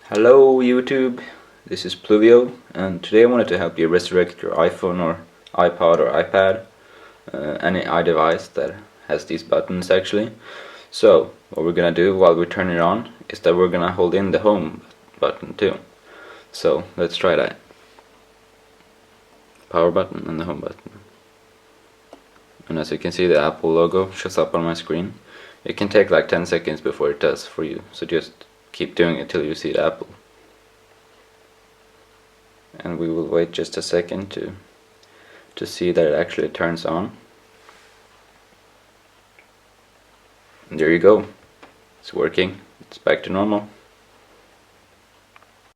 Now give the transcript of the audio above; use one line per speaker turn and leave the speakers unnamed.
Hello YouTube, this is Pluvio, and today I wanted to help you resurrect your iPhone or iPod or iPad, any iDevice that has these buttons actually. So what we're gonna do while we turn it on is that we're gonna hold in the home button too. So let's try that. Power button and the home button. And as you can see, the Apple logo shows up on my screen. It can take like 10 seconds before it does for you, so just keep doing it till you see the Apple. And we will wait just a second to see that it actually turns on. And there you go, it's working, it's back to normal.